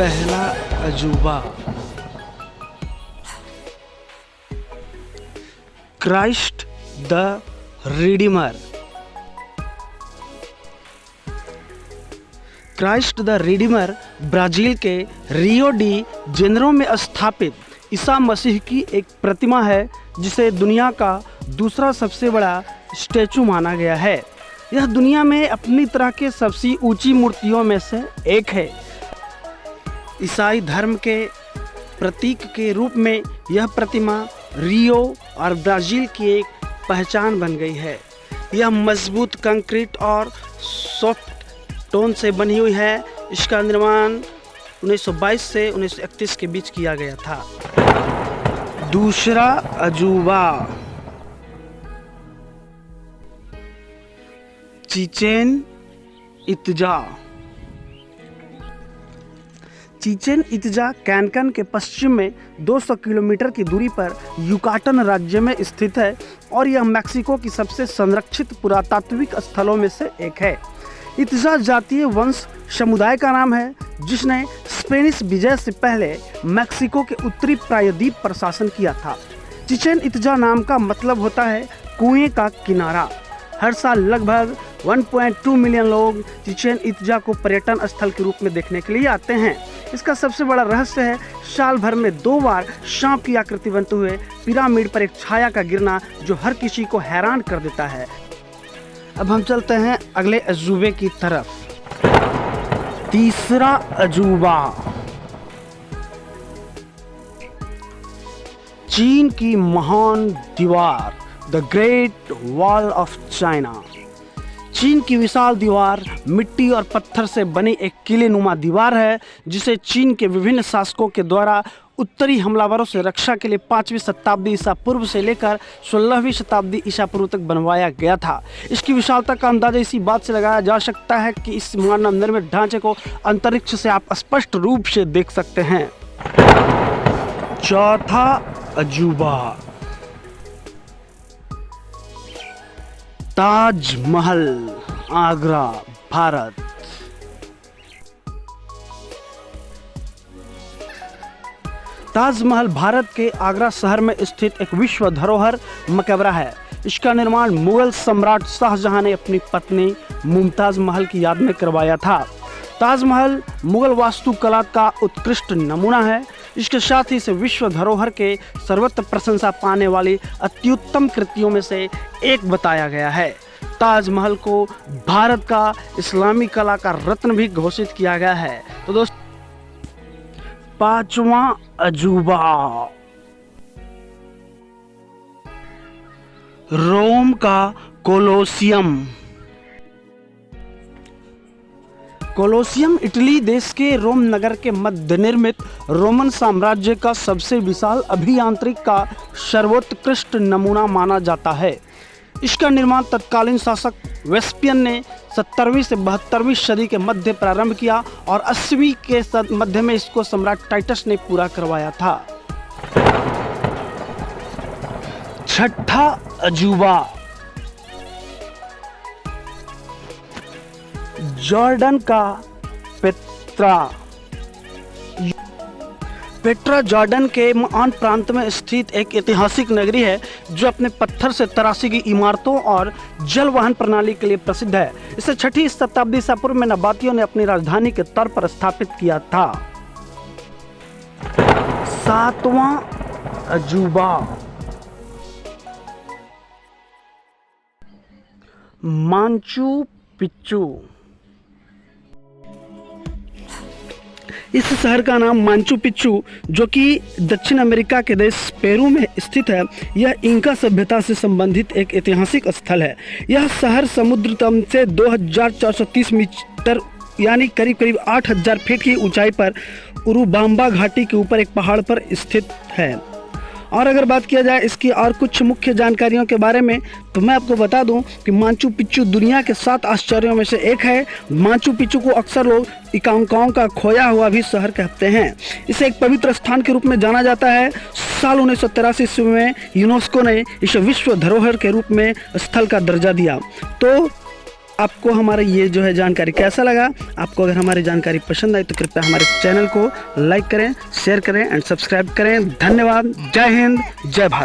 पहला अजूबा। Christ the Redeemer. Christ the Redeemer Brazil के रियो डी जेनेरो में स्थापित ईसा मसीह की एक प्रतिमा है, जिसे दुनिया का दूसरा सबसे बड़ा स्टैचू माना गया है। यह दुनिया में अपनी तरह के सबसे ऊंची मूर्तियों में से एक है। ईसाई धर्म के प्रतीक के रूप में यह प्रतिमा रियो और ब्राज़ील की एक पहचान बन गई है। यह मजबूत कंक्रीट और सॉफ्ट टोन से बनी हुई है। इसका निर्माण 1922 से 1931 के बीच किया गया था। दूसरा अजूबा, चिचेन इत्जा। चिचेन इत्जा कैनकन के पश्चिम में 200 किलोमीटर की दूरी पर युकाटन राज्य में स्थित है और यह मैक्सिको की सबसे संरक्षित पुरातात्विक स्थलों में से एक है। इत्जा जातीय वंश समुदाय का नाम है, जिसने स्पेनिश विजय से पहले मैक्सिको के उत्तरी प्रायद्वीप पर शासन किया था। चिचेन इत्जा नाम का मतलब होता है कुएं का किनारा। हर साल लगभग 1.2 मिलियन लोग चिचेन इत्जा को पर्यटन स्थल के रूप में देखने के लिए आते हैं। इसका सबसे बड़ा रहस्य है साल भर में 2 बार सांप की आकृति बनते हुए पिरामिड पर एक छाया का गिरना, जो हर किसी को हैरान कर देता है। अब हम चलते हैं अगले अजूबे की तरफ। तीसरा अजूबा, चीन की महान दीवार, the great wall of China. चीन की विशाल दीवार मिट्टी और पत्थर से बनी एक किलेनुमा दीवार है, जिसे चीन के विभिन्न शासकों के द्वारा उत्तरी हमलावरों से रक्षा के लिए 5वीं शताब्दी ईसा पूर्व से लेकर 16वीं शताब्दी ईसा पूर्व तक बनवाया गया था। इसकी विशालता का अंदाजा इसी बात से लगाया जा सकता है कि इस मानव निर्मित ढांचे को अंतरिक्ष से आप स्पष्ट रूप से देख सकते हैं। चौथा अजूबा, ताजमहल, आगरा, भारत। ताजमहल भारत के आगरा शहर में स्थित एक विश्व धरोहर मकबरा है। इसका निर्माण मुगल सम्राट शाहजहां ने अपनी पत्नी मुमताज महल की याद में करवाया था। ताजमहल मुगल वास्तुकला का उत्कृष्ट नमूना है। इसके साथ ही इसे विश्व धरोहर के सर्वत्र प्रशंसा पाने वाली अत्युत्तम कृतियों में से एक बताया गया है। ताजमहल को भारत का इस्लामी कला का रत्न भी घोषित किया गया है। तो दोस्तों, पांचवा अजूबा, रोम का कोलोसियम। कोलोसियम इटली देश के रोम नगर के मध्य निर्मित रोमन साम्राज्य का सबसे विशाल अभियांत्रिक का सर्वोत्कृष्ट नमूना माना जाता है। इसका निर्माण तत्कालीन शासक वेस्पियन ने 17वीं से 72वीं सदी के मध्य प्रारंभ किया और 80वीं के मध्य में इसको सम्राट टाइटस ने पूरा करवाया था। छठा अजूबा, जॉर्डन का पेट्रा। पेट्रा जॉर्डन के महान प्रांत में स्थित एक ऐतिहासिक नगरी है, जो अपने पत्थर से तराशी गई इमारतों और जलवहन प्रणाली के लिए प्रसिद्ध है। इसे 6वीं शताब्दी ईसा पूर्व में नबातियों ने अपनी राजधानी के तौर पर स्थापित किया था। सातवां अजूबा, माचू पिच्चू। इस शहर का नाम माचू पिच्चू, जो कि दक्षिण अमेरिका के देश पेरू में स्थित है, यह इंका सभ्यता से संबंधित एक ऐतिहासिक स्थल है। यह शहर समुद्र तल से 2430 मीटर यानी करीब करीब 8000 फीट की ऊंचाई पर उरुबांबा घाटी के ऊपर एक पहाड़ पर स्थित है। और अगर बात किया जाए इसकी और कुछ मुख्य जानकारियों के बारे में, तो मैं आपको बता दूं कि माचू पिच्चू दुनिया के 7 आश्चर्यों में से एक है। माचू पिच्चू को अक्सर लोग इकांकाओं का खोया हुआ भी शहर कहते हैं। इसे एक पवित्र स्थान के रूप में जाना जाता है। साल 1983 ईस्वी में यूनेस्को ने इसे विश्व धरोहर के रूप में स्थल का दर्जा दिया। तो आपको हमारा ये जो है जानकारी कैसा लगा? आपको अगर हमारी जानकारी पसंद आई तो कृपया हमारे चैनल को लाइक करें, शेयर करें एंड सब्सक्राइब करें। धन्यवाद। जय हिंद, जय भारत।